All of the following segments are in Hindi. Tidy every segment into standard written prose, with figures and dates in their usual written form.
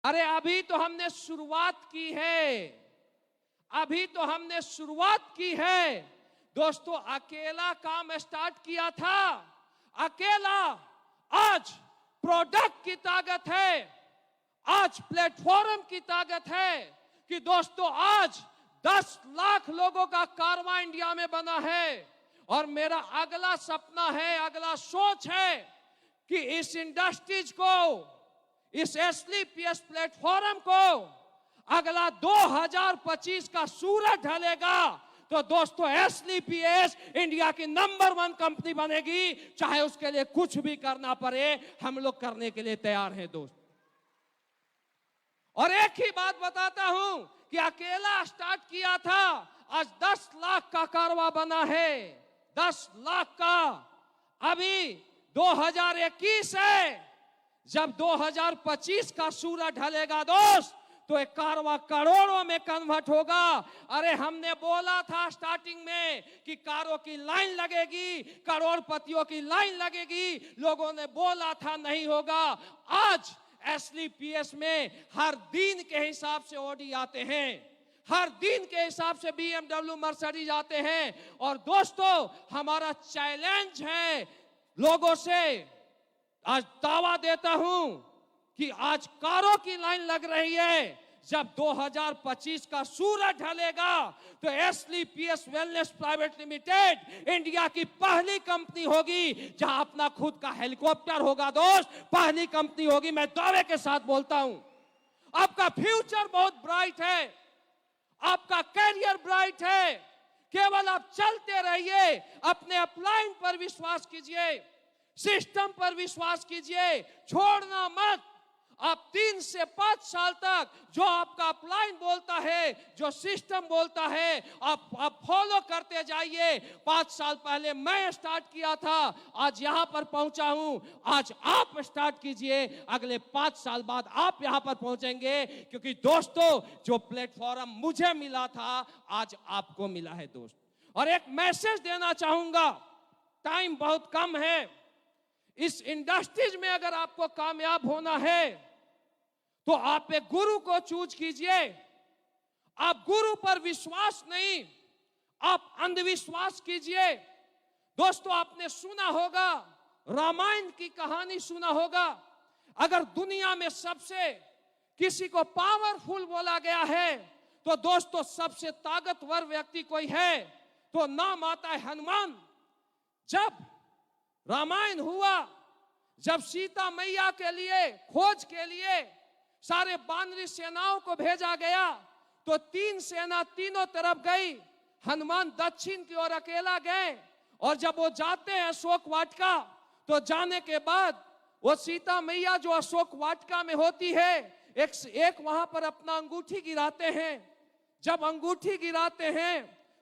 अरे अभी तो हमने शुरुआत की है, अभी तो हमने शुरुआत की है दोस्तों। अकेला काम स्टार्ट किया था, अकेला। आज प्रोडक्ट की ताकत है, आज प्लेटफॉर्म की ताकत है कि दोस्तों आज 10 लाख लोगों का कारवां इंडिया में बना है। और मेरा अगला सपना है, अगला सोच है कि इस इंडस्ट्रीज को, इस SLPS प्लेटफॉर्म को अगला 2025 का सूरज ढलेगा तो दोस्तों SLPS इंडिया की नंबर 1 कंपनी बनेगी। चाहे उसके लिए कुछ भी करना पड़े, हम लोग करने के लिए तैयार हैं दोस्त। और एक ही बात बताता हूं कि अकेला स्टार्ट किया था, आज 10 लाख का कारवा बना है, 10 लाख का। अभी 2021 है, जब 2025 का सूरज ढलेगा दोस्त तो एक कारवा करोड़ों में कन्वर्ट होगा। अरे हमने बोला था स्टार्टिंग में कि कारों की लाइन लगेगी, करोड़पतियों की लाइन लगेगी, लोगों ने बोला था नहीं होगा। आज SLPS में हर दिन के हिसाब से ऑडी आते हैं, हर दिन के हिसाब से BMW मर्सिडीज आते हैं। और दोस्तों हमारा चैलेंज है लोगों से, आज दावा देता हूं कि आज कारों की लाइन लग रही है। जब 2025 का सूरज ढलेगा तो SLPS wellness private limited India की पहली कंपनी होगी जहां अपना खुद का हेलीकॉप्टर होगा दोस्त, पहली कंपनी होगी। मैं दावे के साथ बोलता हूं आपका फ्यूचर बहुत ब्राइट है, आपका कैरियर ब्राइट है। केवल आप चलते रहिए, अपने अपलाइन पर विश्वास कीजिए, सिस्टम पर विश्वास कीजिए, छोड़ना मत। आप 3 से 5 साल तक जो आपका अपलाइन बोलता है, जो सिस्टम बोलता है, आप फॉलो करते जाइए। 5 साल पहले मैं स्टार्ट किया था, आज यहां पर पहुंचा हूं। आज आप स्टार्ट कीजिए, अगले 5 साल बाद आप यहां पर पहुंचेंगे। क्योंकि दोस्तों जो प्लेटफॉर्म मुझे मिला था आज आपको मिला है दोस्त। और एक मैसेज देना चाहूंगा, टाइम बहुत कम है। इस इंडस्ट्रीज में अगर आपको कामयाब होना है तो आप एक गुरु को चूज कीजिए। आप गुरु पर विश्वास नहीं, आप अंधविश्वास कीजिए। दोस्तों आपने सुना होगा, रामायण की कहानी सुना होगा। अगर दुनिया में सबसे किसी को पावरफुल बोला गया है तो दोस्तों सबसे ताकतवर व्यक्ति कोई है तो नाम आता है हनुमान। जब रामायण हुआ, जब सीता मैया के लिए खोज के लिए सारे वानरी सेनाओं को भेजा गया तो 3 सेना तीनों तरफ गई, हनुमान दक्षिण की ओर अकेला गए। और जब वो जाते हैं अशोक वाटिका तो जाने के बाद वो सीता मैया जो अशोक वाटिका में होती है, एक वहां पर अपना अंगूठी गिराते हैं। जब अंगूठी गिराते हैं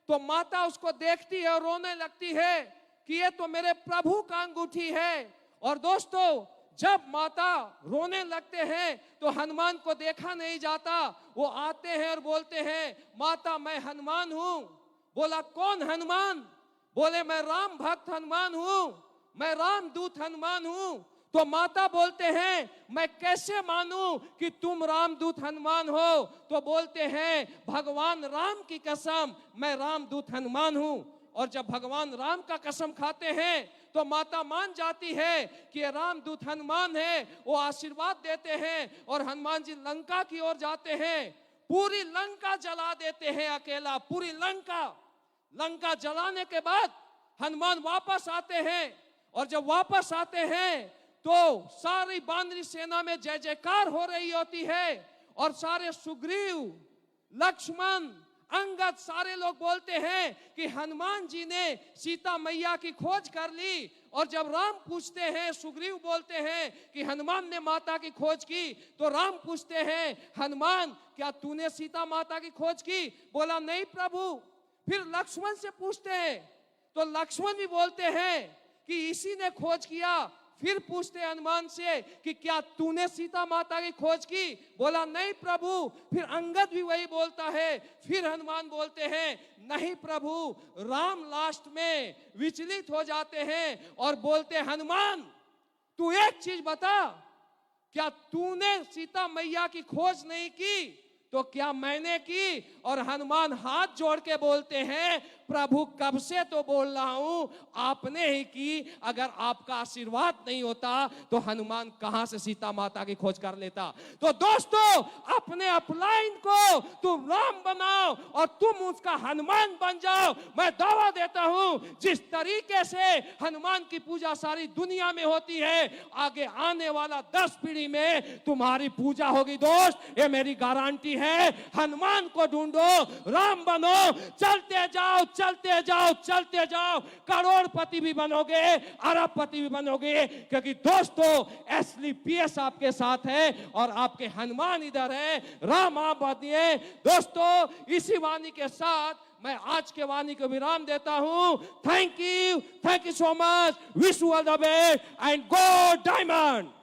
तो माता उसको देखती है और रोने लगती है कि ये तो मेरे प्रभु का अंगूठी है। और दोस्तों जब माता रोने लगते हैं तो हनुमान को देखा नहीं जाता, वो आते हैं और बोलते हैं माता मैं हनुमान हूं। बोला कौन हनुमान? बोले मैं राम भक्त हनुमान हूं, मैं रामदूत हनुमान हूं। तो माता बोलते हैं मैं कैसे मानूं कि तुम रामदूत हनुमान हो? तो बोलते हैं भगवान राम की कसम मैं रामदूत हनुमान हूं। और जब भगवान राम का कसम खाते हैं तो माता मान जाती है कि ये रामदूत हनुमान है। वो आशीर्वाद देते हैं और हनुमान जी लंका की ओर जाते हैं, पूरी लंका जला देते हैं अकेला, पूरी लंका जलाने के बाद हनुमान वापस आते हैं। और जब वापस आते हैं तो सारी वानरी सेना में जय जयकार हो रही होती है और सारे सुग्रीव, लक्ष्मण, अंगद सारे लोग बोलते हैं कि हनुमान जी ने सीता मैया की खोज कर ली। और जब राम पूछते हैं, सुग्रीव बोलते हैं कि हनुमान ने माता की खोज की, तो राम पूछते हैं हनुमान क्या तूने सीता माता की खोज की? बोला नहीं प्रभु। फिर लक्ष्मण से पूछते हैं तो लक्ष्मण भी बोलते हैं कि इसी ने खोज किया। फिर पूछते हनुमान से कि क्या तूने सीता माता की खोज की? बोला नहीं प्रभु। फिर अंगद भी वही बोलता है। फिर हनुमान बोलते हैं नहीं प्रभु। राम लास्ट में विचलित हो जाते हैं और बोलते हनुमान तू एक चीज बता, क्या तूने सीता मैया की खोज नहीं की तो क्या मैंने की? और हनुमान हाथ जोड़ के बोलते हैं, प्रभु कब से तो बोल रहा हूं, आपने ही की। अगर आपका आशीर्वाद नहीं होता तो हनुमान कहां से सीता माता की खोज कर लेता? तो दोस्तों, अपने अपलाइन को तुम राम बनाओ और तुम उसका हनुमान बन जाओ। मैं दावा देता हूं, जिस तरीके से हनुमान की पूजा सारी दुनिया में होती है, आगे आने वाला 10 पीढ़ी में तुम्हारी पूजा होगी दोस्त, ये मेरी गारंटी है। हनुमान को ढूंढो, राम बनो, चलते जाओ चलते जाओ चलते जाओ, करोड़पति भी बनोगे, अरबपति भी बनोगे, क्योंकि दोस्तों एसलीपीएस आपके साथ है और आपके हनुमान इधर है। राम आप बनिए दोस्तों। इसी वाणी के साथ मैं आज के वाणी को विराम देता हूं। Thank you so much. Wish you all the best and go diamond.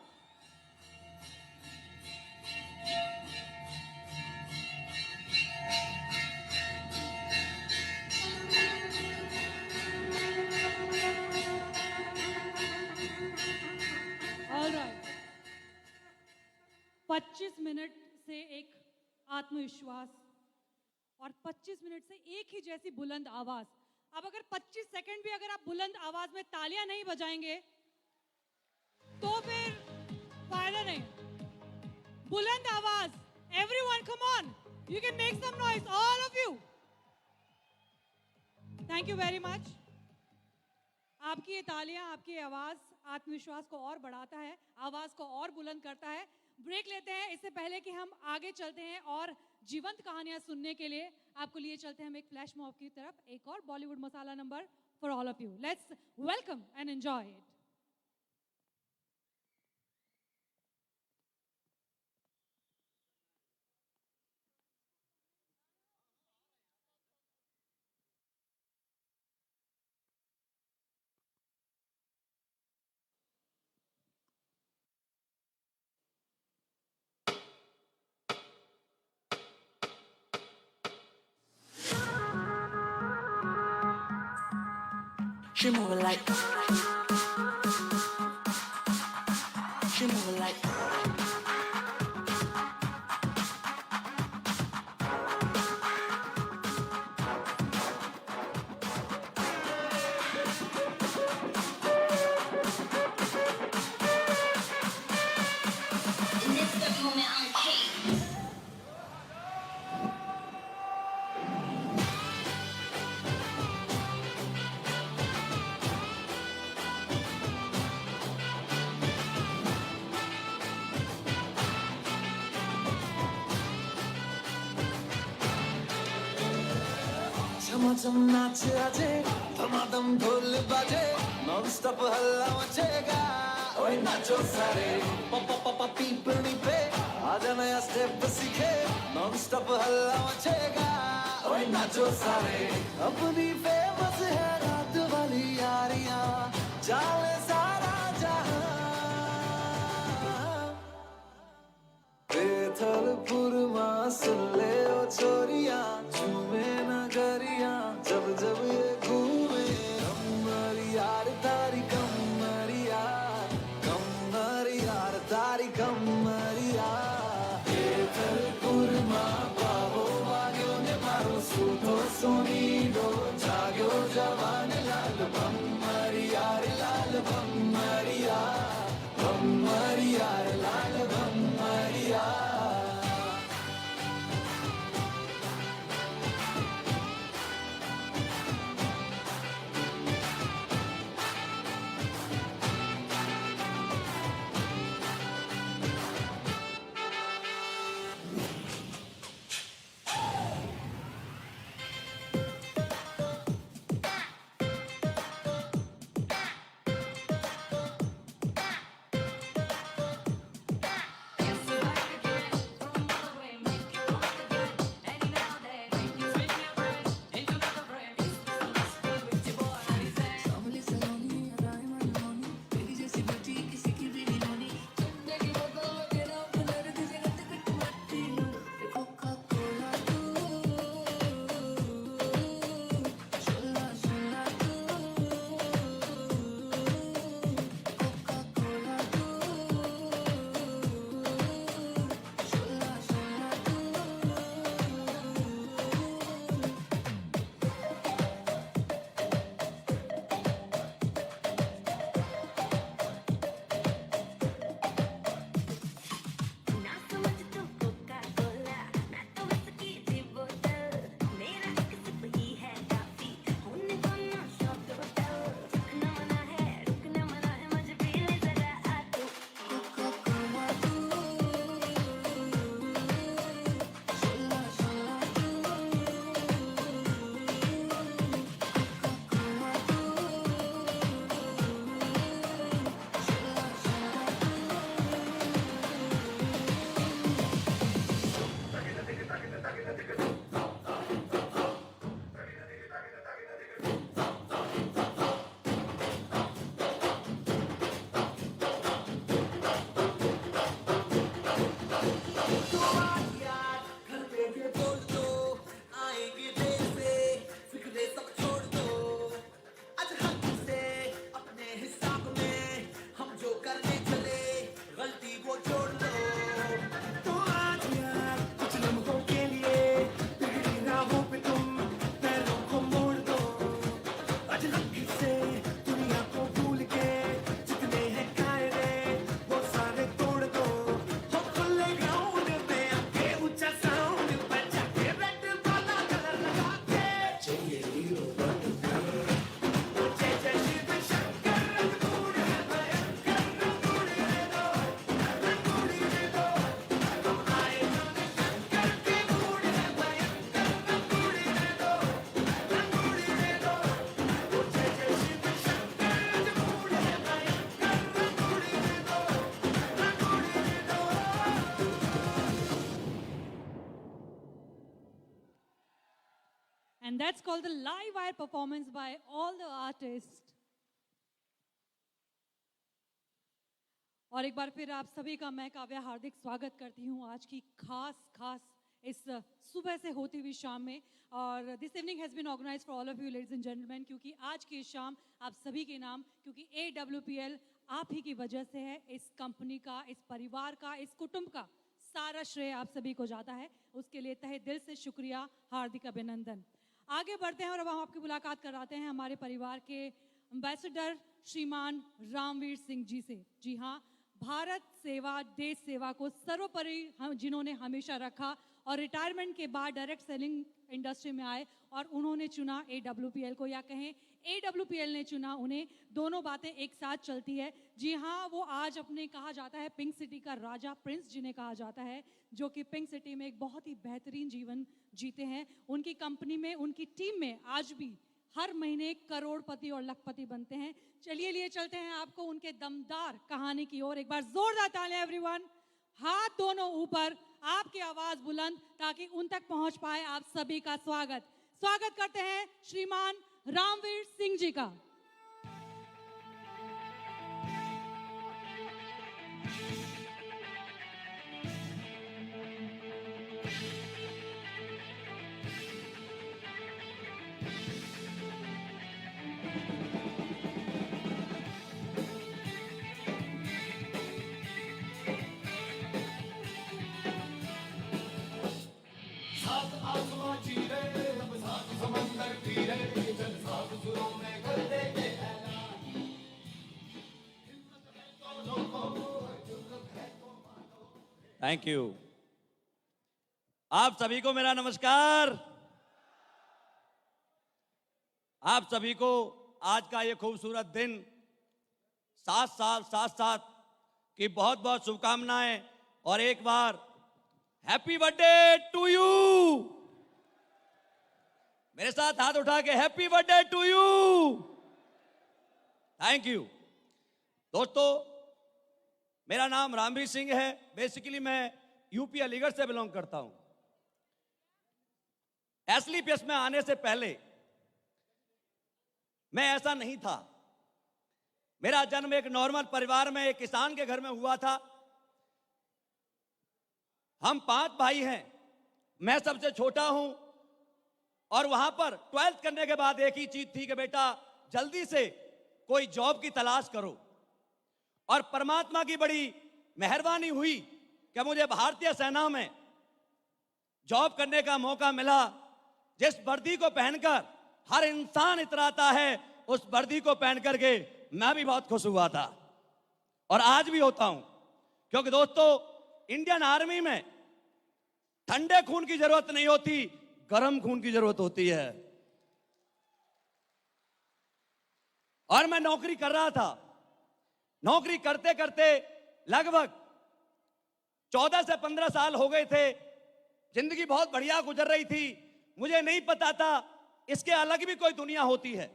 Alright, 25 minute से एक आत्मविश्वास और 25 मिनट से एक ही जैसी बुलंद आवाज। अब अगर 25 सेकंड भी अगर आप बुलंद आवाज में तालियां नहीं बजाएंगे तो फिर फायदा नहीं। बुलंद आवाज, everyone come on, you can make some noise, all of you. Thank you very much. आपकी ये तालियां, आपकी आवाज आत्मविश्वास को और बढ़ाता है, आवाज को और बुलंद करता है। ब्रेक लेते हैं। इससे पहले कि हम आगे चलते हैं और जीवंत कहानियां सुनने के लिए आपको लिए चलते हैं हम एक फ्लैश मॉब की तरफ, एक और Bollywood masala number for all of you. Let's welcome and enjoy it. She moving like, she moving like. झमाझम नाच आजे, धमाधम ढोल बाजे, नॉन स्टॉप हल्ला मचेगा। ओए नाचो सारे, पापा पापा पीपनी पे, आजा नया स्टेप सीखे, नॉन स्टॉप हल्ला मचेगा। ओए नाचो सारे, अपनी फेमस है रात वाली यारियां, जाले सारा जहां। बेथलपुर मां सुन ले ओ छोरियां, झूमे नगरियां जब जब ये घूमे। कमरी यार तारी कमरी यार, कमरी यार तारी कमरी यार। बेथलपुर मां बाबो वाग्यो ने मारो सूतो सोनीडो, जाग्यो जवान लाल कमरी यार लाल कमरी यार, कमरी यार लाल कमरी यार। And that's called the live wire performance by all the artists. और एक बार फिर आप सभी का मैं काव्या हार्दिक स्वागत करती हूँ आज की खास इस सुबह से होती हुई शाम में. और this evening has been organised for all of you ladies and gentleman, क्योंकि आज की शाम आप सभी के नाम, क्योंकि AWPL आप ही की वजह से है. इस कंपनी का, इस परिवार का, इस कुटुंब का सारा श्रेय आप सभी को जाता है. उसके लिए तहे दिल से शुक्रिया, हार्दिक अभिनंदन. आगे बढ़ते हैं और अब हम आपकी मुलाकात कराते हैं हमारे परिवार के एम्बेसडर श्रीमान रामवीर सिंह जी से. जी हाँ, भारत सेवा, देश सेवा को सर्वोपरि जिन्होंने हमेशा रखा और रिटायरमेंट के बाद डायरेक्ट सेलिंग इंडस्ट्री में आए और उन्होंने चुना AWPL को, या कहें AWPL ने चुना उन्हें. दोनों बातें एक साथ चलती है. जी हाँ, वो आज अपने कहा जाता है पिंक सिटी का राजा, प्रिंस जिन्हें कहा जाता है, जो कि पिंक सिटी में एक बहुत ही बेहतरीन जीवन जीते हैं. उनकी कंपनी में, उनकी टीम में आज भी हर महीने करोड़पति और लखपति बनते हैं. चलिए लिए चलते हैं आपको उनके दमदार कहानी की ओर. एक बार जोरदार तालियां एवरीवन. हाथ दोनों ऊपर, आपकी आवाज बुलंद, ताकि उन तक पहुंच पाए आप सभी का स्वागत करते हैं श्रीमान रामवीर सिंह जी का. Thank you. आप सभी को मेरा नमस्कार. आप सभी को आज का ये खूबसूरत दिन 7 साल साथ की बहुत बहुत शुभकामनाएं और एक बार हैप्पी बर्थडे टू यू. मेरे साथ हाथ उठा के happy birthday to you. Thank you. दोस्तों, मेरा नाम रामवीर सिंह है. बेसिकली मैं यूपी अलीगढ़ से बिलोंग करता हूं. एसलीपीएस में आने से पहले मैं ऐसा नहीं था. मेरा जन्म एक नॉर्मल परिवार में, एक किसान के घर में हुआ था. हम 5 भाई हैं, मैं सबसे छोटा हूं. और वहां पर 12th करने के बाद एक ही चीज थी कि बेटा जल्दी से कोई जॉब की तलाश करो. और परमात्मा की बड़ी मेहरबानी हुई कि मुझे भारतीय सेना में जॉब करने का मौका मिला. जिस वर्दी को पहनकर हर इंसान इतराता है, उस वर्दी को पहन करके मैं भी बहुत खुश हुआ था और आज भी होता हूं. क्योंकि दोस्तों, इंडियन आर्मी में ठंडे खून की जरूरत नहीं होती, गर्म खून की जरूरत होती है. और मैं नौकरी कर रहा था. नौकरी करते करते लगभग 14 से 15 साल हो गए थे. जिंदगी बहुत बढ़िया गुजर रही थी. मुझे नहीं पता था इसके अलग भी कोई दुनिया होती है.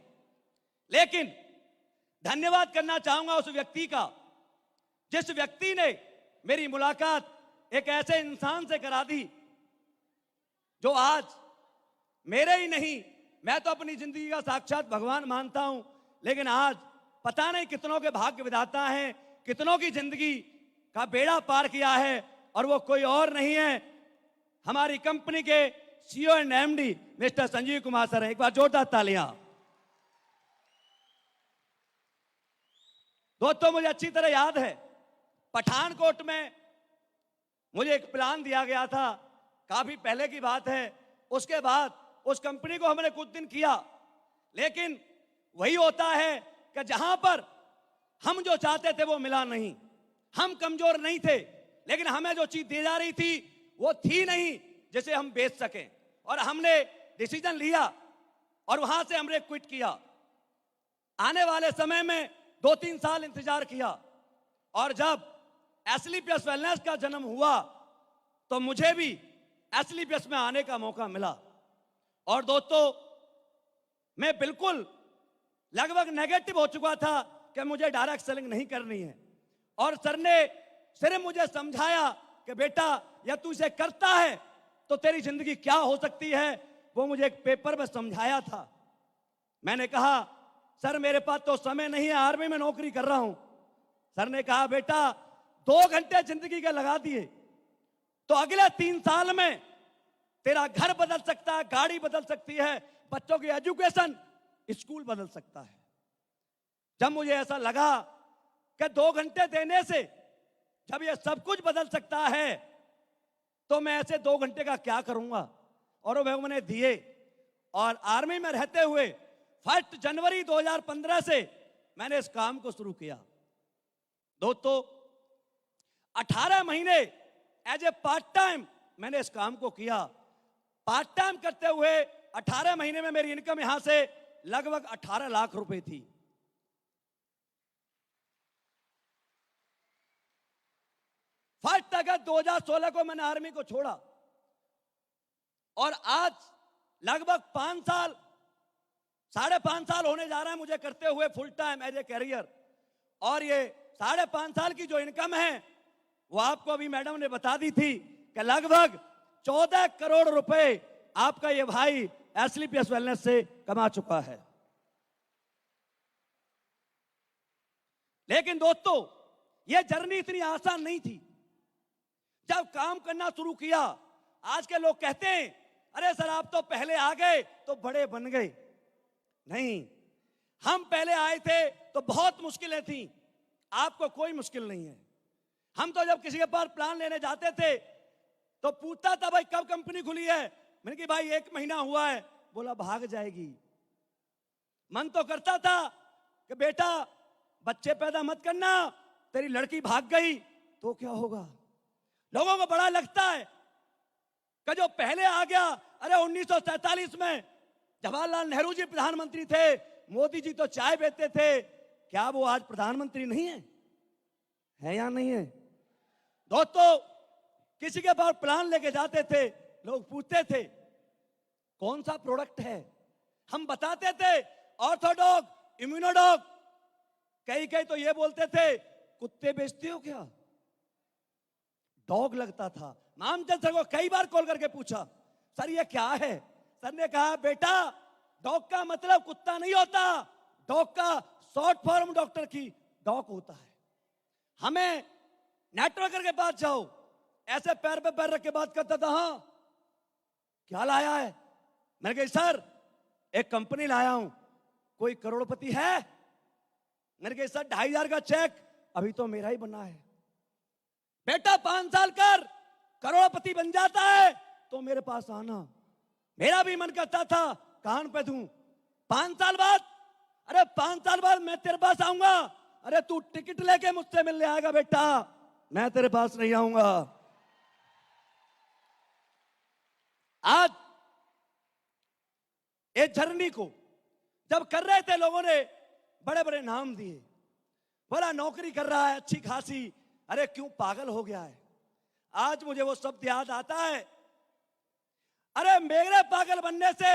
लेकिन धन्यवाद करना चाहूंगा उस व्यक्ति का, जिस व्यक्ति ने मेरी मुलाकात एक ऐसे इंसान से करा दी जो आज मेरे ही नहीं, मैं तो अपनी जिंदगी का साक्षात भगवान मानता हूं, लेकिन आज पता नहीं कितनों के भाग्य विधाता हैं, कितनों की जिंदगी का बेड़ा पार किया है. और वो कोई और नहीं है, हमारी कंपनी के CEO and MD mister Sanjeev Kumar sir. एक बार जोरदार तालियां. दोस्तों, मुझे अच्छी तरह याद है, पठानकोट में मुझे एक प्लान दिया गया था. काफी पहले की बात है. उसके बाद उस कंपनी को हमने कुछ दिन किया, लेकिन वही होता है कि जहां पर हम जो चाहते थे वो मिला नहीं. हम कमजोर नहीं थे, लेकिन हमें जो चीज दी जा रही थी वो थी नहीं जिसे हम बेच सकें. और हमने डिसीजन लिया और वहां से हमने क्विट किया. आने वाले समय में 2-3 साल इंतजार किया और जब एसलीपीएस वेलनेस का जन्म हुआ तो मुझे भी एसलीपीएस में आने का मौका मिला. और दोस्तों, मैं बिल्कुल लगभग नेगेटिव हो चुका था कि मुझे डायरेक्ट सेलिंग नहीं करनी है. और सर ने सिर्फ मुझे समझाया कि बेटा, या तू इसे करता है तो तेरी जिंदगी क्या हो सकती है, वो मुझे एक पेपर में समझाया था। मैंने कहा सर मेरे पास तो समय नहीं है, आर्मी में नौकरी कर रहा हूं। सर ने कहा बेटा 2 घंटे जिंदगी के लगा दिए तो अगले 3 साल में तेरा घर बदल सकता है, गाड़ी बदल सकती है, बच्चों की एजुकेशन, स्कूल बदल सकता है। जब मुझे ऐसा लगा कि 2 घंटे देने से जब ये सब कुछ बदल सकता है तो मैं ऐसे 2 घंटे का क्या करूंगा, और वो मैंने दिए। और आर्मी में रहते हुए 1 जनवरी 2015 से मैंने इस काम को शुरू किया। दोस्तों 18 महीने एज ए पार्ट टाइम मैंने इस काम को किया। पार्ट टाइम करते हुए 18 महीने में मेरी इनकम यहां से लगभग 18 लाख रुपए थी। 1 अगस्त 2016 को मैंने आर्मी को छोड़ा और आज लगभग 5 साल, 5.5 साल होने जा रहा है मुझे करते हुए full time as a career. और ये 5.5 साल की जो इनकम है वो आपको अभी मैडम ने बता दी थी कि लगभग 14 करोड़ रुपए आपका ये भाई एसलीपीएस वेलनेस से कमा चुका है। लेकिन दोस्तों ये जर्नी इतनी आसान नहीं थी। जब काम करना शुरू किया, आज के लोग कहते हैं अरे सर आप तो पहले आ गए तो बड़े बन गए। नहीं, हम पहले आए थे तो बहुत मुश्किलें थी, आपको कोई मुश्किल नहीं है। हम तो जब किसी के पास प्लान लेने जाते थे तो पूछता था भाई कब कंपनी खुली है, मैंने कहा भाई 1 महीना हुआ है, बोला भाग जाएगी। मन तो करता था कि बेटा बच्चे पैदा मत करना, तेरी लड़की भाग गई तो क्या होगा। लोगों को बड़ा लगता है कि जो पहले आ गया, अरे 1947 में जवाहरलाल नेहरू जी प्रधानमंत्री थे, मोदी जी तो चाय बेचते थे, क्या वो आज प्रधानमंत्री नहीं है या नहीं है। दोस्तों किसी के पास प्लान लेके जाते थे, लोग पूछते थे कौन सा प्रोडक्ट है, हम बताते थे ऑर्थोडॉग, इम्यूनोडॉग। कई तो ये बोलते थे कुत्ते बेचते हो क्या, डॉग लगता था। मामचंद सर को कई बार कॉल करके पूछा सर ये क्या है, सर ने कहा बेटा डॉग का मतलब कुत्ता नहीं होता, डॉग का शॉर्ट फॉर्म डॉक्टर की डॉग होता है। हमें नेटवर्कर के पास जाओ, ऐसे पैर पे पैर रख के बात करता था, हाँ क्या लाया है, मैंने कहा सर एक कंपनी लाया हूं, कोई करोड़पति है, मैंने कहा सर 2,500 का चेक अभी तो मेरा ही बना है। बेटा 5 साल कर करोड़पति बन जाता है तो मेरे पास आना। मेरा भी मन करता था कान पे दूं, 5 साल बाद, अरे 5 साल बाद मैं तेरे पास आऊंगा, अरे तू टिकट लेके मुझसे मिलने आएगा बेटा, मैं तेरे पास नहीं आऊंगा। आज इस जर्नी को जब कर रहे थे लोगों ने बड़े बड़े नाम दिए, बोला नौकरी कर रहा है अच्छी खासी, अरे क्यों पागल हो गया है। आज मुझे वो शब्द याद आता है, अरे मेरे पागल बनने से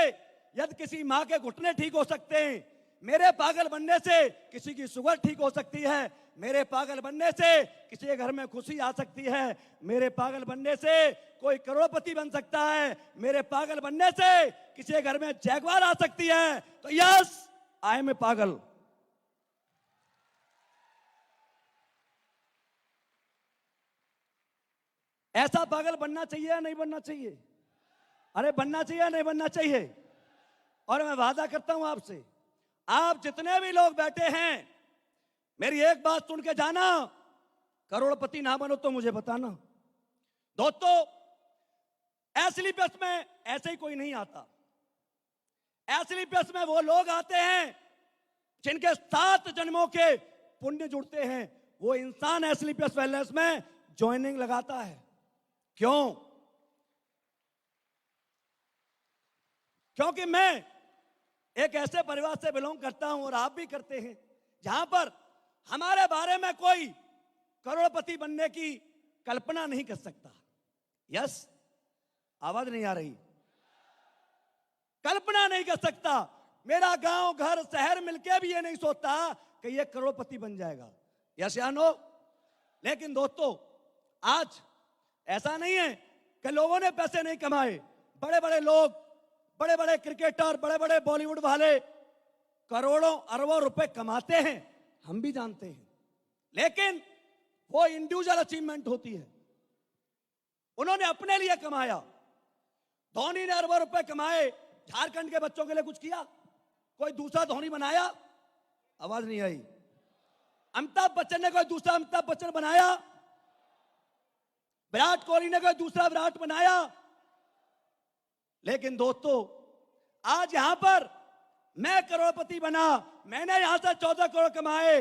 यदि किसी मां के घुटने ठीक हो सकते हैं, मेरे पागल बनने से किसी की शुगर ठीक हो सकती है, मेरे पागल बनने से किसी के घर में खुशी आ सकती है, मेरे पागल बनने से कोई करोड़पति बन सकता है, मेरे पागल बनने से किसी के घर में जैगवार आ सकती है। तो यस आई एम ए पागल। ऐसा पागल बनना चाहिए या नहीं बनना चाहिए, अरे बनना चाहिए या नहीं बनना चाहिए। और मैं वादा करता हूं आपसे, आप जितने भी लोग बैठे हैं मेरी एक बात सुन के जाना, करोड़पति ना बनो तो मुझे बताना। दोस्तों एसलीपीएस में ऐसे ही कोई नहीं आता, एसलीपीएस में वो लोग आते हैं जिनके 7 जन्मों के पुण्य जुड़ते हैं, वो इंसान एसलीपीएस वेलनेस में ज्वाइनिंग लगाता है। क्यों? क्योंकि मैं एक ऐसे परिवार से बिलोंग करता हूं और आप भी करते हैं जहां पर हमारे बारे में कोई करोड़पति बनने की कल्पना नहीं कर सकता। यस, आवाज नहीं आ रही, कल्पना नहीं कर सकता। मेरा गांव घर शहर मिलके भी ये नहीं सोचता कि ये करोड़पति बन जाएगा। यस या नो? लेकिन दोस्तों आज ऐसा नहीं है कि लोगों ने पैसे नहीं कमाए, बड़े बड़े लोग बड़े बड़े क्रिकेटर, बड़े बड़े बॉलीवुड वाले करोड़ों अरबों रुपए कमाते हैं, हम भी जानते हैं, लेकिन वो इंडिविजुअल अचीवमेंट होती है। उन्होंने अपने लिए कमाया। धोनी ने अरबों रुपए कमाए, झारखंड के बच्चों के लिए कुछ किया? कोई दूसरा धोनी बनाया? आवाज नहीं आई। अमिताभ बच्चन ने कोई दूसरा अमिताभ बच्चन बनाया? विराट कोहली ने कोई दूसरा विराट बनाया? लेकिन दोस्तों, आज यहां पर मैं करोड़पति बना, मैंने यहां से 14 करोड़ कमाए,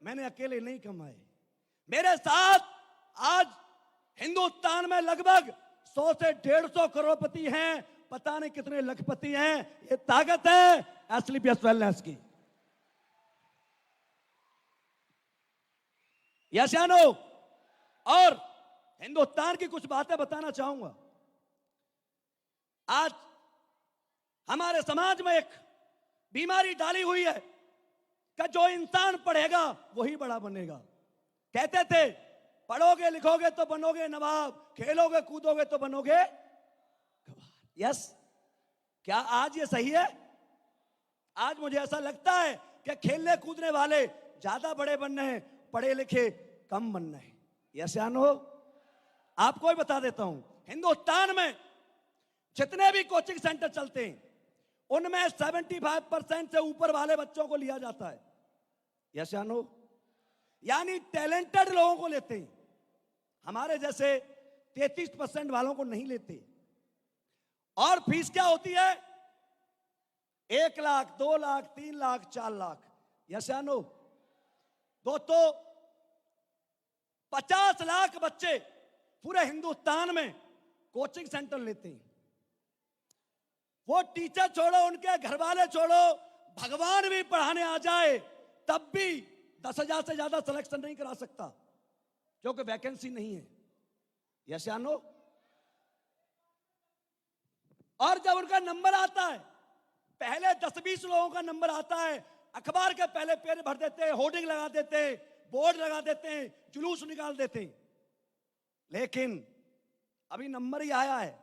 मैंने अकेले नहीं कमाए। मेरे साथ आज हिंदुस्तान में लगभग 100 से 150 करोड़पति हैं, पता नहीं कितने लखपति हैं। ये ताकत है एसलीपीएस वेलनेस की। यस या नो? और हिंदुस्तान की कुछ बातें बताना चाहूंगा। आज हमारे समाज में एक बीमारी डाली हुई है कि जो इंसान पढ़ेगा वही बड़ा बनेगा। कहते थे पढ़ोगे लिखोगे तो बनोगे नवाब, खेलोगे कूदोगे तो बनोगे गवार। यस, क्या आज ये सही है? आज मुझे ऐसा लगता है कि खेलने कूदने वाले ज्यादा बड़े बनने हैं, पढ़े लिखे कम बनना है। यस या नो? आपको भी बता देता हूं, हिंदुस्तान में जितने भी कोचिंग सेंटर चलते हैं उनमें 75% से ऊपर वाले बच्चों को लिया जाता है। यस या नो? यानी टैलेंटेड लोगों को लेते हैं, हमारे जैसे 33% वालों को नहीं लेते। और फीस क्या होती है? 1 लाख, 2 लाख, 3 लाख, 4 लाख। यस या नो? दोस्तों, 50 लाख बच्चे पूरे हिंदुस्तान में कोचिंग सेंटर लेते हैं। वो टीचर छोड़ो, उनके घर वाले छोड़ो, भगवान भी पढ़ाने आ जाए तब भी 10,000 से ज्यादा सिलेक्शन नहीं करा सकता, क्योंकि वैकेंसी नहीं है। यस या नो? और जब उनका नंबर आता है, पहले 10-20 लोगों का नंबर आता है, अखबार के पहले पेज भर देते हैं, होर्डिंग लगा देते हैं, बोर्ड लगा देते हैं, जुलूस निकाल देते हैं। लेकिन अभी नंबर ही आया है,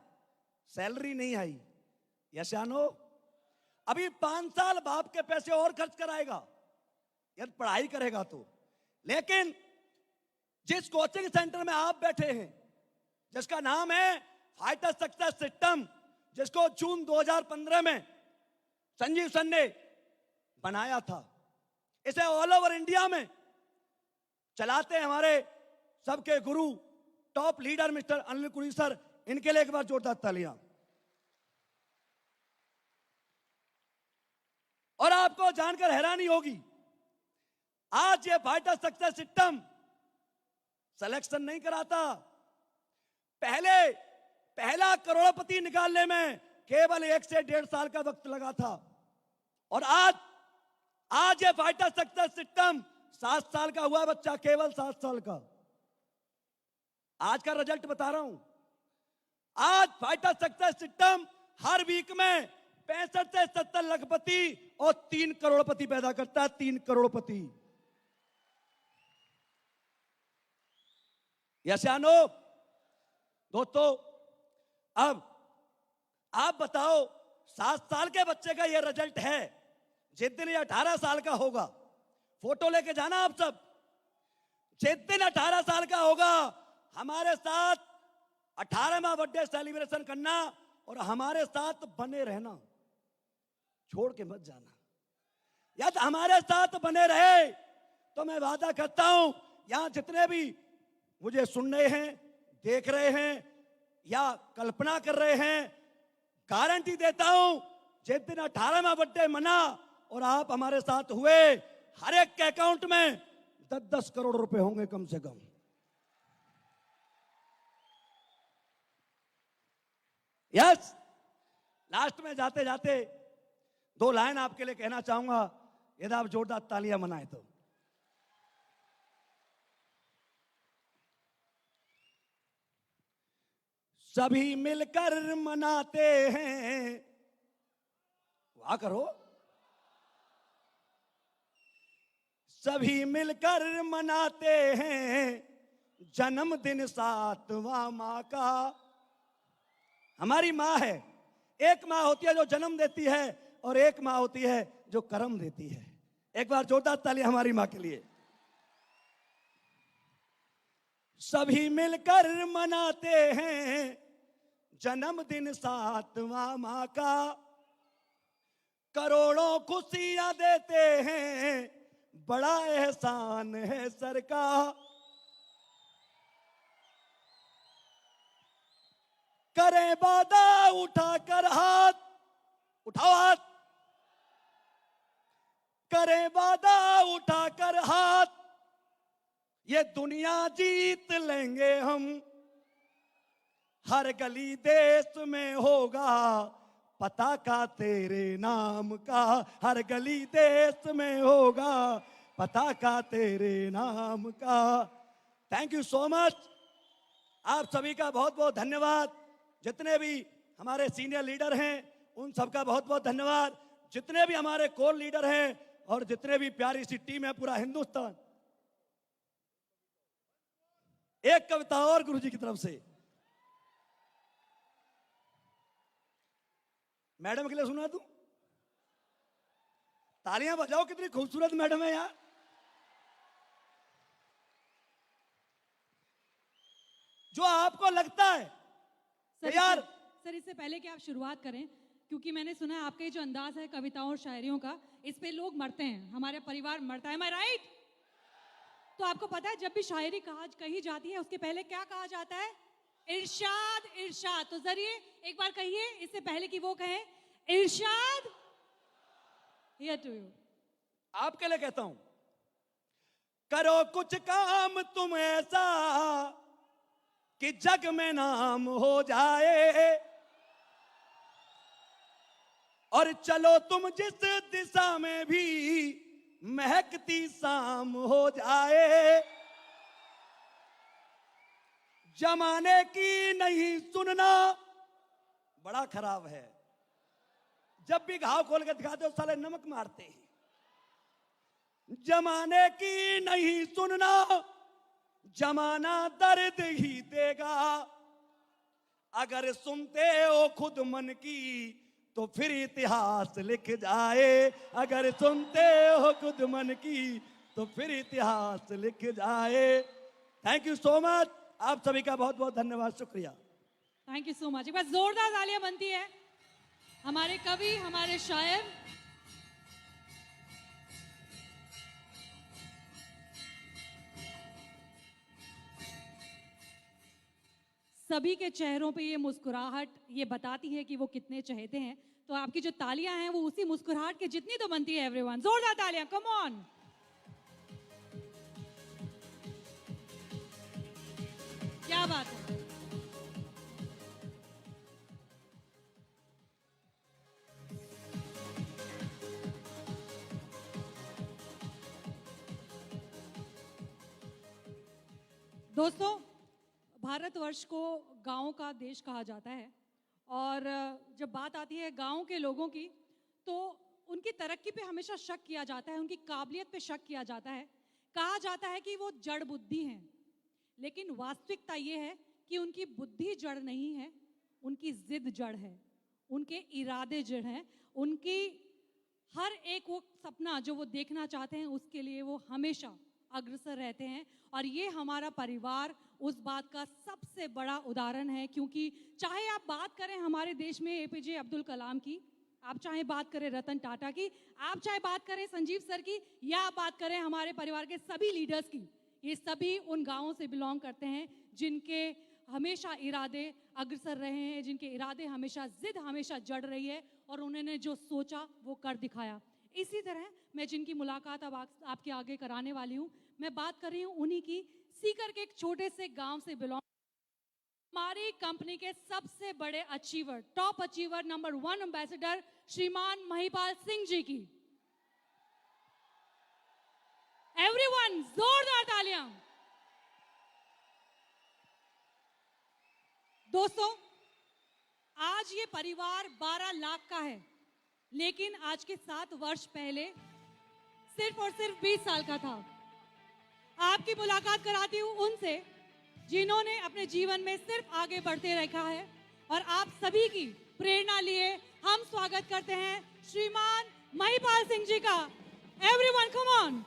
सैलरी नहीं आई। यस या नो? अभी 5 साल बाप के पैसे और खर्च कराएगा यदि पढ़ाई करेगा तो। लेकिन जिस कोचिंग सेंटर में आप बैठे हैं, जिसका नाम है फाइटर सक्सेस सिस्टम, जिसको जून 2015 में संजीव सन ने बनाया था, इसे ऑल ओवर इंडिया में चलाते हैं हमारे सबके गुरु, टॉप लीडर मिस्टर अनिल कुरी सर। इनके लिए एक बार जोरदार तालियां। और आपको जानकर हैरानी होगी, आज ये फाइटर सक्सेस सिस्टम सिलेक्शन नहीं कराता। पहला करोड़पति निकालने में केवल 1 से 1.5 साल का वक्त लगा था, और आज ये फाइटर सक्सेस सिस्टम 7 साल का हुआ बच्चा, केवल 7 साल का। आज का रिजल्ट बता रहा हूं। आज फाइटर सक्सेस सिस्टम हर वीक में 65 से 70 लखपति और 3 करोड़पति पैदा करता है। 3 करोड़पति। यस या नो? दोस्तों, अब आप बताओ, 7 साल के बच्चे का यह रिजल्ट है। जिस दिन ये 18 साल का होगा, फोटो लेके जाना आप सब। जिस दिन 18 साल का होगा, हमारे साथ 18वां बर्थडे सेलिब्रेशन करना और हमारे साथ बने रहना, छोड़ के मत जाना। यदि हमारे साथ बने रहे तो मैं वादा करता हूं, यहां जितने भी मुझे सुन रहे हैं, देख रहे हैं या कल्पना कर रहे हैं, गारंटी देता हूं, जिस दिन 18वां बर्थडे मना और आप हमारे साथ हुए, हर एक के अकाउंट में 10-10 करोड़ रुपए होंगे कम से कम। यस, लास्ट में जाते जाते 2 लाइन आपके लिए कहना चाहूंगा, यदि आप जोरदार तालियां मनाएं तो। सभी मिलकर मनाते हैं, वाह करो, सभी मिलकर मनाते हैं जन्मदिन 7वां माँ का। हमारी माँ है, एक माँ होती है जो जन्म देती है और एक माँ होती है जो कर्म देती है। एक बार जोरदार ताली हमारी माँ के लिए। सभी मिलकर मनाते हैं जन्मदिन 7वां माँ का, करोड़ों खुशियां देते हैं, बड़ा एहसान है सर का। करें वादा उठाकर हाथ, उठाओ हाथ, करें वादा उठाकर हाथ, ये दुनिया जीत लेंगे हम। हर गली देश में होगा पताका तेरे नाम का, हर गली देश में होगा पताका तेरे नाम का। Thank you so much. आप सभी का बहुत बहुत धन्यवाद। जितने भी हमारे सीनियर लीडर हैं उन सबका बहुत बहुत धन्यवाद। जितने भी हमारे कोर लीडर हैं और जितने भी प्यारी सी टीम है पूरा हिंदुस्तान। एक कविता और गुरुजी की तरफ से मैडम के लिए सुना दूं? तालियां बजाओ, कितनी खूबसूरत मैडम है यार। जो आपको लगता है यार सर, इससे पहले कि आप शुरुआत करें, क्योंकि मैंने सुना है आपका ये जो अंदाज है कविताओं और शायरियों का, इस पे लोग मरते हैं, हमारे परिवार मरता है। Am I right? तो आपको पता है जब भी शायरी कही जाती है उसके पहले क्या कहा जाता है? इरशाद, इरशाद। तो जरिए एक बार कहिए इससे पहले कि वो कहें इरशाद। Here to you. आपके लिए कहता हूं, करो कुछ काम तुम ऐसा कि जग में नाम हो जाए, और चलो तुम जिस दिशा में भी महकती शाम हो जाए। जमाने की नहीं सुनना बड़ा खराब है। जब भी घाव खोल के दिखाते हो साले नमक मारते हैं। जमाने की नहीं सुनना, जमाना दर्द ही देगा। अगर सुनते हो खुद मन की तो फिर इतिहास लिख जाए। अगर सुनते हो खुद मन की तो फिर इतिहास लिख जाए। Thank you so much. आप सभी का बहुत बहुत धन्यवाद, शुक्रिया। Thank you so much. एक बार जोरदार तालियां बनती है हमारे कवि, हमारे शायर। सभी के चेहरों पे ये मुस्कुराहट ये बताती है कि वो कितने चहेते हैं। तो आपकी जो तालियां हैं वो उसी मुस्कुराहट के जितनी तो बनती है। एवरीवन जोरदार तालियां, कम ऑन। क्या बात है। दोस्तों, भारतवर्ष को गांवों का देश कहा जाता है, और जब बात आती है गांव के लोगों की तो उनकी तरक्की पे हमेशा शक किया जाता है, उनकी काबिलियत पे शक किया जाता है। कहा जाता है कि वो जड़ बुद्धि हैं, लेकिन वास्तविकता ये है कि उनकी बुद्धि जड़ नहीं है, उनकी जिद जड़ है, उनके इरादे जड़ हैं, उनकी हर एक वो सपना जो वो देखना चाहते हैं उसके लिए वो हमेशा अग्रसर रहते हैं। और ये हमारा परिवार उस बात का सबसे बड़ा उदाहरण है, क्योंकि चाहे आप बात करें हमारे देश में एपीजे अब्दुल कलाम की, आप चाहे बात करें रतन टाटा की, आप चाहे बात करें संजीव सर की, या आप बात करें हमारे परिवार के सभी लीडर्स की, ये सभी उन गांवों से बिलोंग करते हैं जिनके हमेशा इरादे अग्रसर रहे हैं, जिनके इरादे हमेशा जिद हमेशा जड़ रही है, और उन्होंने जो सोचा वो कर दिखाया। इसी तरह मैं जिनकी मुलाकात अब आपके आगे कराने वाली हूँ, मैं बात कर रही हूँ उन्हीं की, सीकर के एक छोटे से गांव से बिलोंग, हमारी कंपनी के सबसे बड़े achiever, top achiever, number 1 ambassador श्रीमान महिपाल सिंह जी की। एवरीवन जोरदार तालियां। दोस्तों, आज ये परिवार 12 लाख का है, लेकिन आज के 7 वर्ष पहले सिर्फ और सिर्फ 20 साल का था। आपकी मुलाकात कराती हूँ उनसे जिन्होंने अपने जीवन में सिर्फ आगे बढ़ते रखा है, और आप सभी की प्रेरणा लिए हम स्वागत करते हैं श्रीमान महिपाल सिंह जी का। Everyone come on.